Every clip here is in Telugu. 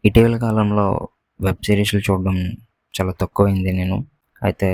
ఇటీవల కాలంలో వెబ్ సిరీస్‌లు చూడడం చాలా తక్కువైంది నేను. అయితే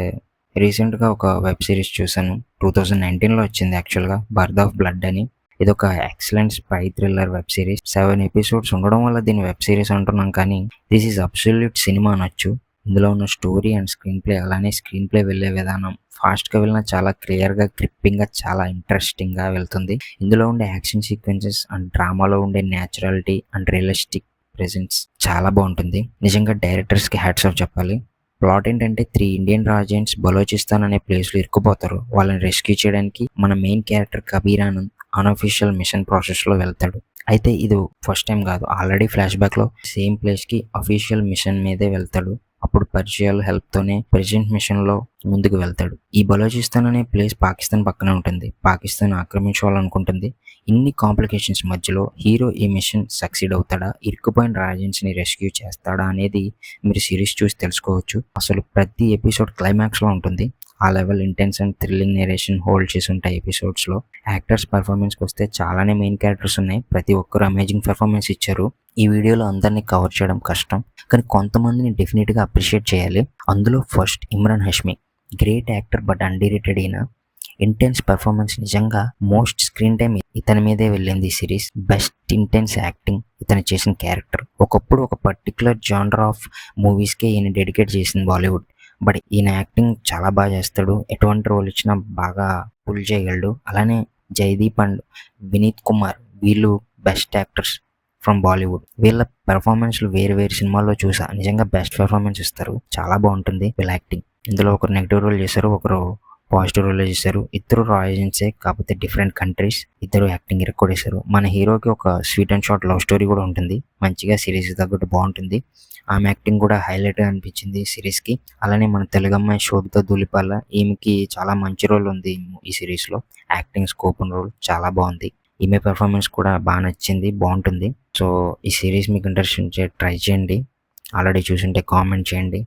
రీసెంట్‌గా ఒక వెబ్ సిరీస్ చూసాను. 2019లో వచ్చింది యాక్చువల్‌గా 'బర్త్ ఆఫ్ బ్లడ్' అని. ఇదొక excellent spy thriller web series. 7 episodes ఉండడం వల్ల దీన్ని వెబ్ సిరీస్ అంటున్నాం కానీ దిస్ ఈజ్ అబ్సల్యూట్ సినిమా అనొచ్చు. ఇందులో ఉన్న స్టోరీ అండ్ స్క్రీన్ ప్లే అలానే స్క్రీన్ ప్లే వెళ్ళే విధానం ఫాస్ట్‌గా వెళ్ళినా చాలా క్లియర్‌గా, గ్రిప్పింగ్‌గా చాలా ఇంట్రెస్టింగ్‌గా వెళ్తుంది. ఇందులో ఉండే యాక్షన్ సీక్వెన్సెస్ అండ్ డ్రామాలో ఉండే న్యాచురాలిటీ అండ్ రియలిస్టిక్ ప్రెజెన్స్ చాలా బావుంటుంది. నిజంగా డైరెక్టర్స్‌కి హ్యాట్స్ ఆఫ్ చెప్పాలి. ప్లాట్ ఏంటంటే 3 ఇండియన్ రాజెంట్స్ బలోచిస్తాన్ అనే ప్లేస్‌లో ఇరుక్కుపోతారు. వాళ్ళని రెస్క్యూ చేయడానికి మన main character Kabir Anand unofficial mission ప్రాసెస్‌లో వెళ్తాడు. అయితే ఇది ఫస్ట్ టైమ్ కాదు. ఆల్రెడీ ఫ్లాష్‌బ్యాక్‌లో సేమ్ ప్లేస్‌కి అఫీషియల్ మిషన్ మీదే వెళ్తాడు. అప్పుడు పరిచయాలు హెల్ప్‌తోనే ప్రెజెంట్ మిషన్‌లో ముందుకు వెళ్తాడు. ఈ బలోచిస్తాన్ అనే ప్లేస్ పాకిస్తాన్ పక్కనే ఉంటుంది. పాకిస్తాన్ ఆక్రమించుకోవాలనుకుంటుంది. ఇన్ని కాంప్లికేషన్స్ మధ్యలో హీరో ఈ మిషన్ సక్సీడ్ అవుతాడా? ఇరుక్కుపోయిన రాజెంట్స్‌ని రెస్క్యూ చేస్తాడా? అనేది మీరు సిరీస్ చూసి తెలుసుకోవచ్చు. అసలు ప్రతి ఎపిసోడ్ క్లైమాక్స్‌లో ఉంటుంది. ఆ level intense and thrilling narration hold చేసి ఉంటాయి ఎపిసోడ్స్‌లో. యాక్టర్స్ పర్ఫార్మెన్స్‌కి వస్తే చాలానే మెయిన్ క్యారెక్టర్స్ ఉన్నాయి. ప్రతి ఒక్కరు అమేజింగ్ పెర్ఫార్మెన్స్ ఇచ్చారు. ఈ వీడియోలో అందరినీ కవర్ చేయడం కష్టం. కానీ కొంతమందిని డెఫినెట్‌గా అప్రిషియేట్ చేయాలి. అందులో first Imran Hashmi. Great actor but underrated ఈయన. ఇంటెన్స్ పెర్ఫార్మెన్స్ నిజంగా మోస్ట్ స్క్రీన్ టైమ్ ఇతని మీదే వెళ్ళింది ఈ సిరీస్. బెస్ట్ ఇంటెన్స్ యాక్టింగ్ ఇతను చేసిన క్యారెక్టర్. ఒకప్పుడు ఒక పర్టిక్యులర్ జానర్ ఆఫ్ మూవీస్‌కే ఈయన డెడికేట్ చేసింది బాలీవుడ్. బట్ ఈయన యాక్టింగ్ చాలా బాగా చేస్తాడు. ఎటువంటి రోల్ ఇచ్చినా బాగా పుల్ చేయగలడు. అలానే జైదీప్ అండ్ వినీత్ కుమార్ వీళ్ళు బెస్ట్ యాక్టర్స్ ఫ్రమ్ బాలీవుడ్. వీళ్ళ పెర్ఫార్మెన్స్‌లు వేరు వేరు సినిమాల్లో చూసా. నిజంగా బెస్ట్ పెర్ఫార్మెన్స్ ఇస్తారు. చాలా బాగుంటుంది వీళ్ళ యాక్టింగ్. ఇందులో ఒకరు నెగెటివ్ రోల్ చేశారు. ఒకరు పాజిటివ్ రోల్ చేశారు. ఇద్దరు రా ఏజెన్సే కాకపోతే డిఫరెంట్ కంట్రీస్. ఇద్దరు యాక్టింగ్ ఇరక్కొడేశారు. మన హీరోకి ఒక sweet and short love story కూడా ఉంటుంది. మంచిగా సిరీస్ తగ్గట్టు బాగుంటుంది. ఆమె యాక్టింగ్ కూడా హైలైట్‌గా అనిపించింది సిరీస్‌కి. అలానే మన తెలుగు అమ్మాయి శోభితా ధూళిపాల ఈమెకి చాలా మంచి రోల్ ఉంది ఈ సిరీస్‌లో. యాక్టింగ్ స్కోప్ ఉన్న రోల్ చాలా బాగుంది. ఈమె పెర్ఫార్మెన్స్ కూడా బాగా నచ్చింది. బాగుంటుంది. సో ఈ సిరీస్ మీకు ఇంట్రెస్ట్ ఉంటే ట్రై చేయండి. ఆల్రెడీ చూసుంటే కామెంట్ చేయండి.